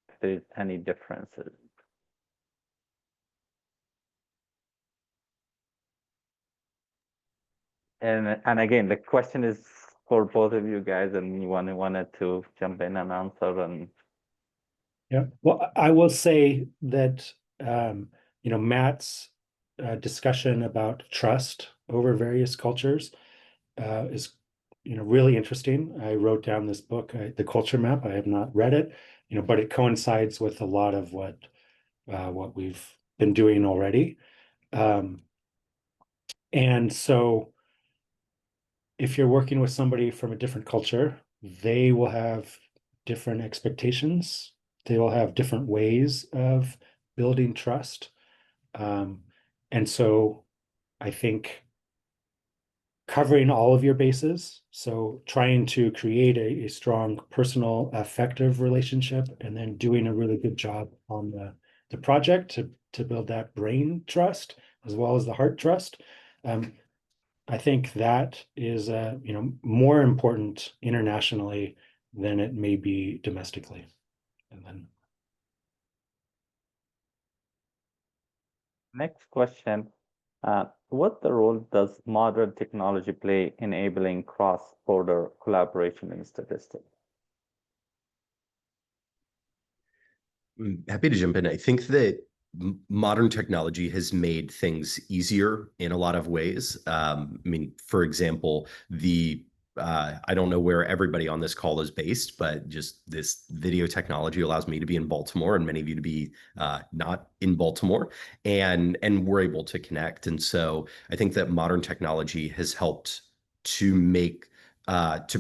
If there's any differences. And again, the question is for both of you guys, and you wanted to jump in and answer. And yeah, well, I will say that Matt's discussion about trust over various cultures is really interesting. I wrote down this book, The Culture Map. I have not read it, but it coincides with a lot of what we've been doing already. And so if you're working with somebody from a different culture, they will have different expectations. They will have different ways of building trust. And so I think covering all of your bases, so trying to create a strong personal affective relationship, and then doing a really good job on the project to build that brain trust as well as the heart trust. I think that is more important internationally than it may be domestically. And then next question, what the role does modern technology play enabling cross-border collaboration in statistics? I'm happy to jump in. I think that modern technology has made things easier in a lot of ways. I mean, for example, I don't know where everybody on this call is based, but just this video technology allows me to be in Baltimore and many of you to be not in Baltimore, and we're able to connect. And so I think that modern technology has helped to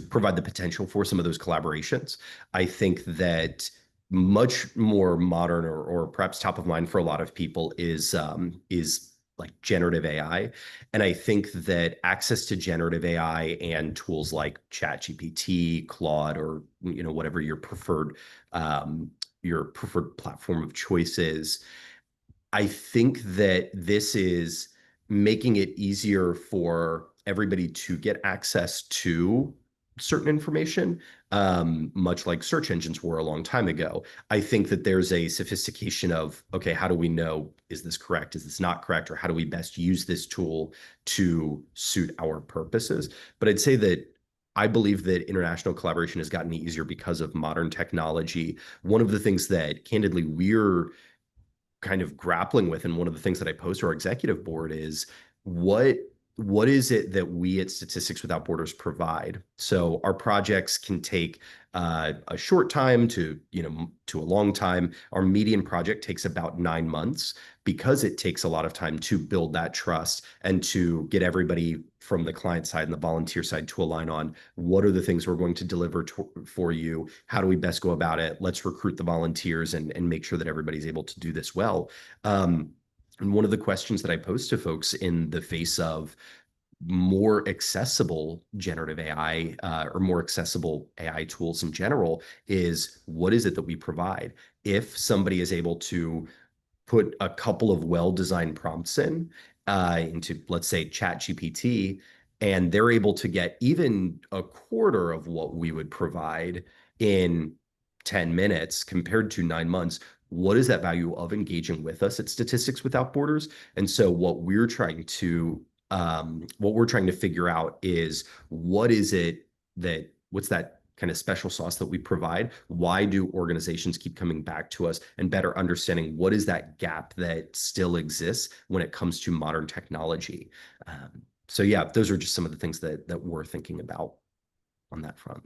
provide the potential for some of those collaborations. I think that much more modern or perhaps top of mind for a lot of people is like generative AI. And I think that access to generative AI and tools like ChatGPT, Claude, or whatever your preferred platform of choice is, I think that this is making it easier for everybody to get access to certain information, much like search engines were a long time ago. I think that there's a sophistication of, okay, how do we know, is this correct? Is this not correct? Or how do we best use this tool to suit our purposes? But I'd say that I believe that international collaboration has gotten easier because of modern technology. One of the things that candidly we're kind of grappling with, and one of the things that I post to our executive board is what is it that we at Statistics Without Borders provide? So our projects can take a short time to a long time. Our median project takes about 9 months because it takes a lot of time to build that trust and to get everybody from the client side and the volunteer side to align on what are the things we're going to deliver for you. How do we best go about it? Let's recruit the volunteers and make sure that everybody's able to do this well. And one of the questions that I pose to folks in the face of more accessible generative AI or more accessible AI tools in general is, what is it that we provide? If somebody is able to put a couple of well-designed prompts into, let's say, ChatGPT, and they're able to get even a quarter of what we would provide, in 10 minutes compared to 9 months, what is that value of engaging with us at Statistics Without Borders? And so what we're trying to figure out is what's that kind of special sauce that we provide? Why do organizations keep coming back to us, and better understanding what is that gap that still exists when it comes to modern technology? So yeah, those are just some of the things that we're thinking about on that front.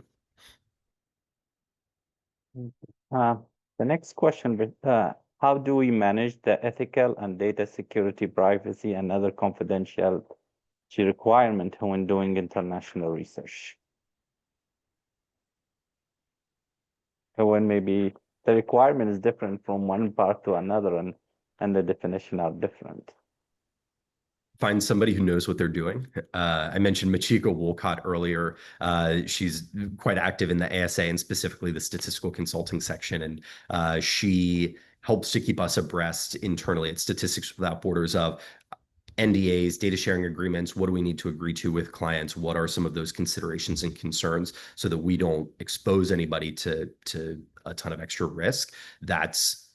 The next question, how do we manage the ethical and data security, privacy, and other confidentiality requirement when doing international research? So when maybe the requirement is different from one part to another, and the definition are different. Find somebody who knows what they're doing. I mentioned Machiko Wolcott earlier. She's quite active in the ASA and specifically the Statistical Consulting section, and she helps to keep us abreast internally at Statistics Without Borders of NDAs, data sharing agreements. What do we need to agree to with clients? What are some of those considerations and concerns so that we don't expose anybody to a ton of extra risk? That's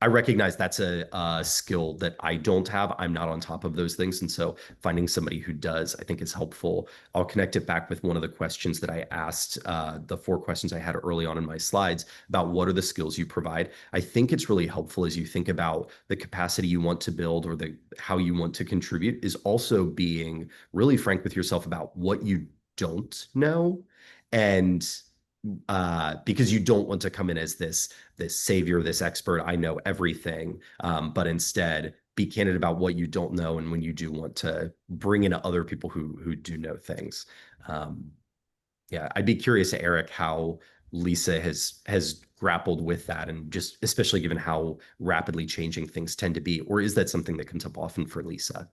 I recognize that's a skill that I don't have. I'm not on top of those things. And so finding somebody who does, I think, is helpful. I'll connect it back with one of the questions that I asked, the 4 questions I had early on in my slides about what are the skills you provide. I think it's really helpful as you think about the capacity you want to build or how you want to contribute, is also being really frank with yourself about what you don't know. And because you don't want to come in as this savior, this expert, I know everything, but instead be candid about what you don't know, and when you do want to bring in other people who do know things. Yeah, I'd be curious, Eric, how Lisa has grappled with that, and just especially given how rapidly changing things tend to be, or is that something that comes up often for Lisa?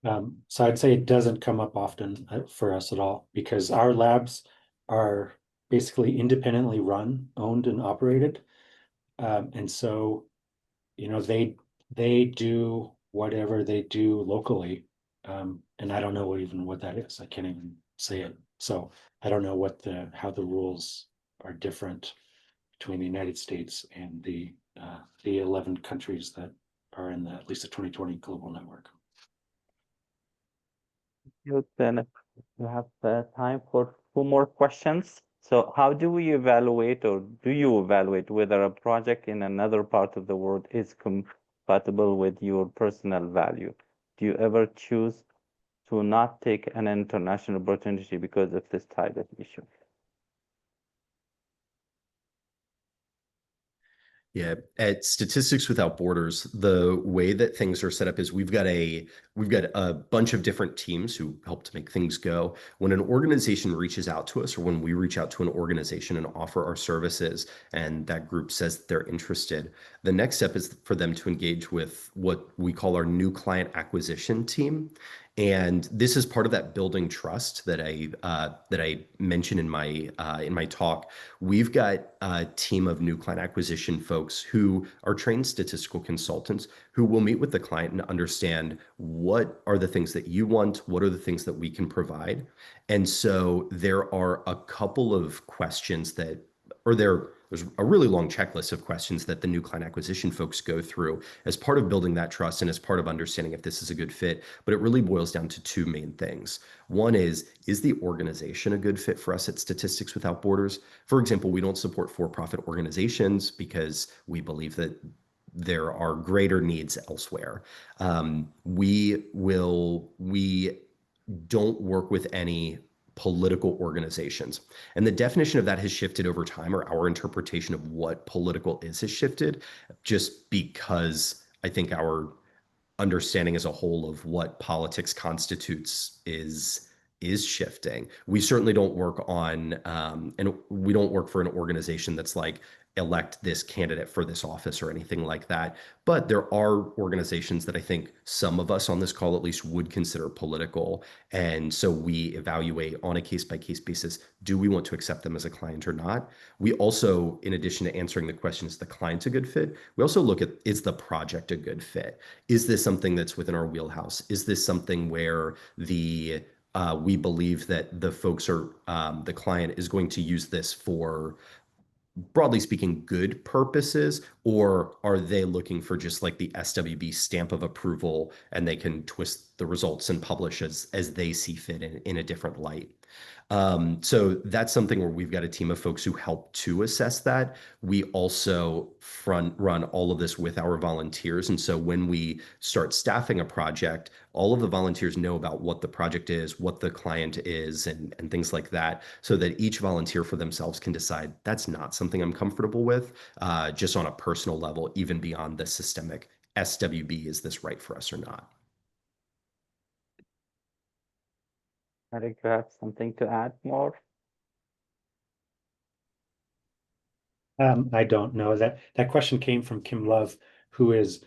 So I'd say it doesn't come up often for us at all, because our labs are basically independently run, owned, and operated. And so, they do whatever they do locally. And I don't know even what that is. I can't even say it. So I don't know how the rules are different between the United States and the 11 countries that are in at least the 2020 global network. Then we have time for 2 more questions. So how do we evaluate, or do you evaluate, whether a project in another part of the world is compatible with your personal value? Do you ever choose to not take an international opportunity because of this type of issue? Yeah, at Statistics Without Borders, the way that things are set up is we've got a bunch of different teams who help to make things go. When an organization reaches out to us, or when we reach out to an organization and offer our services, and that group says that they're interested, the next step is for them to engage with what we call our new client acquisition team. And this is part of that building trust that I mentioned in my talk. We've got a team of new client acquisition folks who are trained statistical consultants who will meet with the client and understand what are the things that you want, what are the things that we can provide. And so there are a couple of questions there's a really long checklist of questions that the new client acquisition folks go through as part of building that trust and as part of understanding if this is a good fit. But it really boils down to 2 main things. One is the organization a good fit for us at Statistics Without Borders? For example, we don't support for-profit organizations because we believe that there are greater needs elsewhere. We don't work with any political organizations. And the definition of that has shifted over time, or our interpretation of what political is has shifted, just because I think our understanding as a whole of what politics constitutes is shifting. We certainly don't work on, and we don't work for an organization that's like, elect this candidate for this office or anything like that. But there are organizations that I think some of us on this call at least would consider political. And so we evaluate on a case-by-case basis, do we want to accept them as a client or not? We also, in addition to answering the question, is the client a good fit? We also look at, is the project a good fit? Is this something that's within our wheelhouse? Is this something where the we believe that the folks are, the client is going to use this for, broadly speaking, good purposes, or are they looking for just like the SWB stamp of approval and they can twist the results and publish as they see fit in a different light? So that's something where we've got a team of folks who help to assess that. We also front run all of this with our volunteers. And so when we start staffing a project, all of the volunteers know about what the project is, what the client is, and things like that, so that each volunteer for themselves can decide that's not something I'm comfortable with, just on a personal level, even beyond the systemic SWB, is this right for us or not? Eric, you have something to add more? I don't know. That question came from Kim Love, who is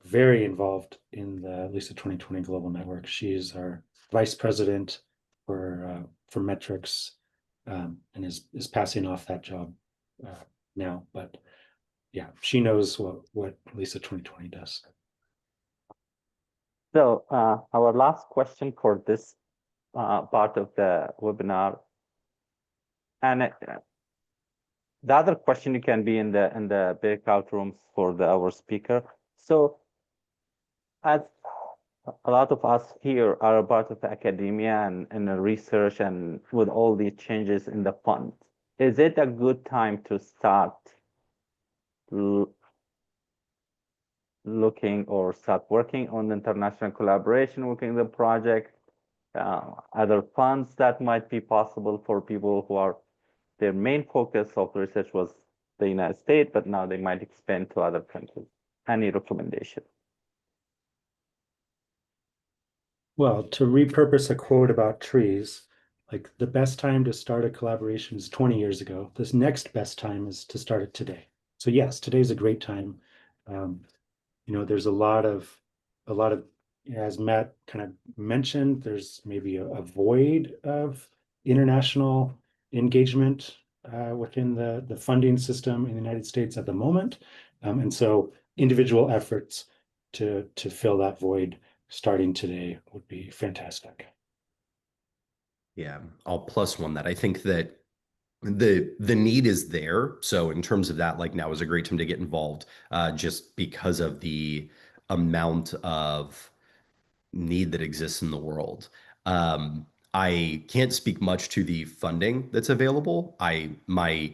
very involved in the LISA 2020 Global Network. She is our vice president for metrics, and is passing off that job now. But yeah, she knows what LISA 2020 does. So our last question for this part of the webinar, and the other question can be in the breakout rooms for our speaker. So as a lot of us here are a part of the academia and the research, and with all these changes in the fund, is it a good time to start looking or start working on international collaboration, working the project, other funds that might be possible for people who are, their main focus of research was the United States, but now they might expand to other countries? Any recommendation? Well, to repurpose a quote about trees, like the best time to start a collaboration is 20 years ago. This next best time is to start it today. So yes, today's a great time. There's a lot of, as Matt kind of mentioned, there's maybe a void of international engagement within the funding system in the United States at the moment. And so individual efforts to fill that void starting today would be fantastic. Yeah, I'll plus one that. I think that the need is there. So in terms of that, like now is a great time to get involved, just because of the amount of need that exists in the world. I can't speak much to the funding that's available. My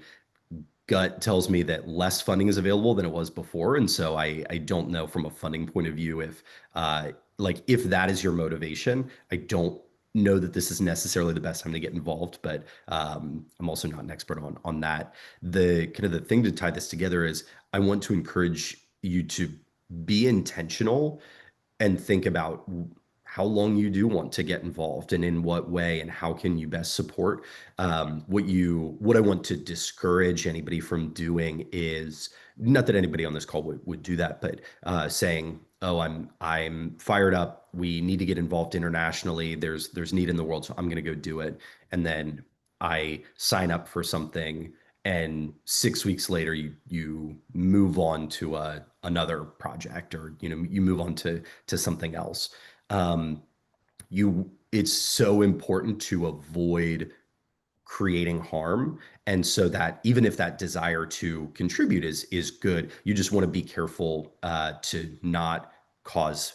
gut tells me that less funding is available than it was before. And so I don't know from a funding point of view if if that is your motivation. I don't know that this is necessarily the best time to get involved, but I'm also not an expert on that. The kind of the thing to tie this together is I want to encourage you to be intentional and think about how long you do want to get involved and in what way and how can you best support. What I want to discourage anybody from doing is, not that anybody on this call would do that, but saying, oh, I'm fired up, we need to get involved internationally, there's need in the world, so I'm going to go do it. And then I sign up for something, and 6 weeks later you move on to another project, or you move on to something else. It's so important to avoid creating harm, and so that even if that desire to contribute is good, you just want to be careful to not cause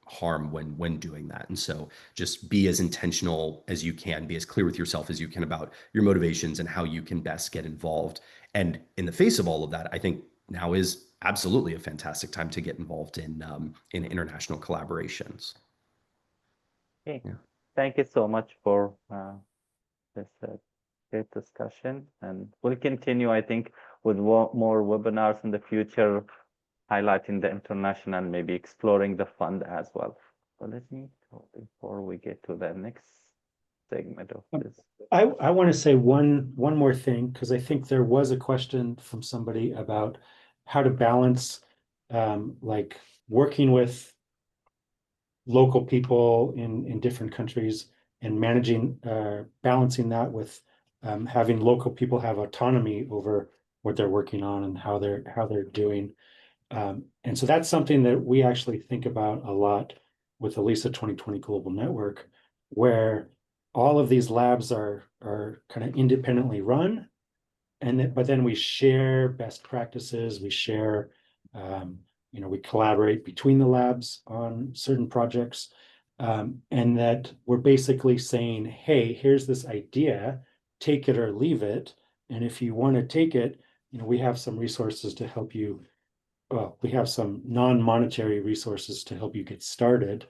harm when doing that. And so just be as intentional as you can, be as clear with yourself as you can about your motivations and how you can best get involved. And in the face of all of that, I think now is absolutely a fantastic time to get involved in international collaborations. Okay. Yeah. Thank you so much for this great discussion, and we'll continue, I think, with more webinars in the future, highlighting the international, maybe exploring the fund as well. So let me go before we get to the next segment of this. I want to say one more thing, because I think there was a question from somebody about how to balance like working with local people in different countries and managing balancing that with having local people have autonomy over what they're working on and how they're doing. And so that's something that we actually think about a lot with the LISA 2020 Global Network. where all of these labs are kind of independently run, but then we share best practices, we share, we collaborate between the labs on certain projects, and that we're basically saying, hey, here's this idea, take it or leave it. And if you want to take it, we have some resources to help you. Well, we have some non-monetary resources to help you get started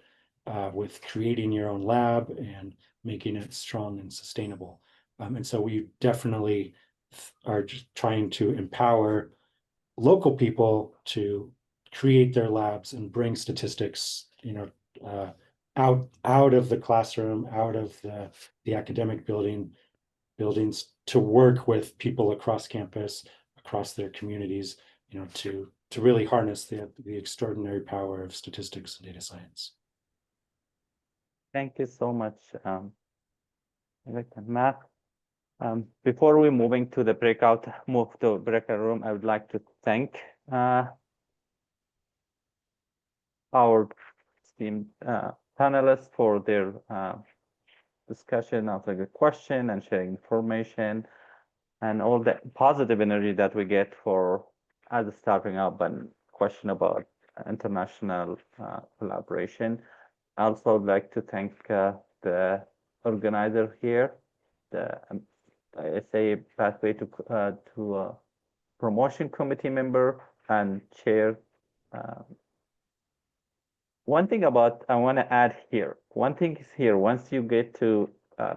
with creating your own lab and making it strong and sustainable. And so we definitely are just trying to empower local people to create their labs and bring statistics, out of the classroom, out of the academic buildings, to work with people across campus, across their communities, to really harness the extraordinary power of statistics and data science. Thank you so much, Matt. Before we move to the breakout room, I would like to thank our esteemed panelists for their discussion, answering the question and sharing information, and all the positive energy that we get for as starting up and question about international collaboration. I also would like to thank the organizer here, the SA Pathway to Promotion Committee member and chair. One thing I want to add here, one thing is here, once you get to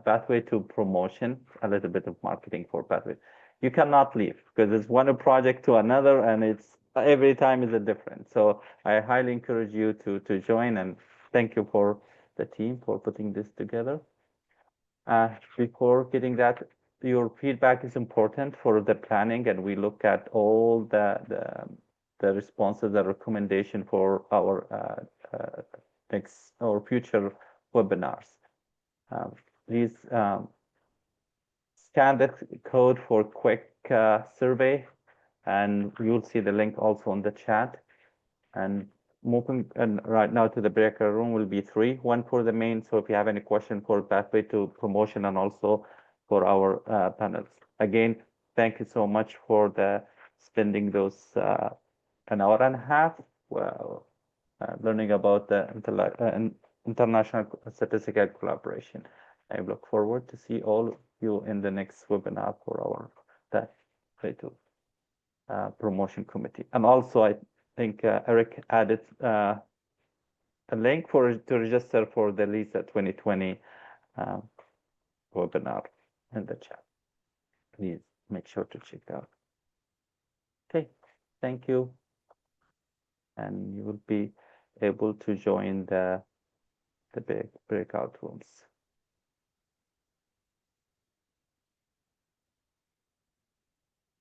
Pathway to Promotion, a little bit of marketing for Pathway, you cannot leave because it's one project to another and it's every time is a different. So I highly encourage you to join, and thank you for the team for putting this together. Before getting that, your feedback is important for the planning, and we look at all the responses, the recommendation for our next or future webinars. Please scan the code for quick survey, and you'll see the link also in the chat. And moving right now to the breakout room will be 3, 1 for the main. So if you have any question for Pathway to Promotion and also for our panels. Again, thank you so much for spending those an hour and a half learning about the international statistical collaboration. I look forward to see all of you in the next webinar for our Pathway to Promotion Committee. And also, I think Eric added a link to register for the LISA 2020 webinar in the chat. Please make sure to check out. Okay, thank you. And you will be able to join the breakout rooms.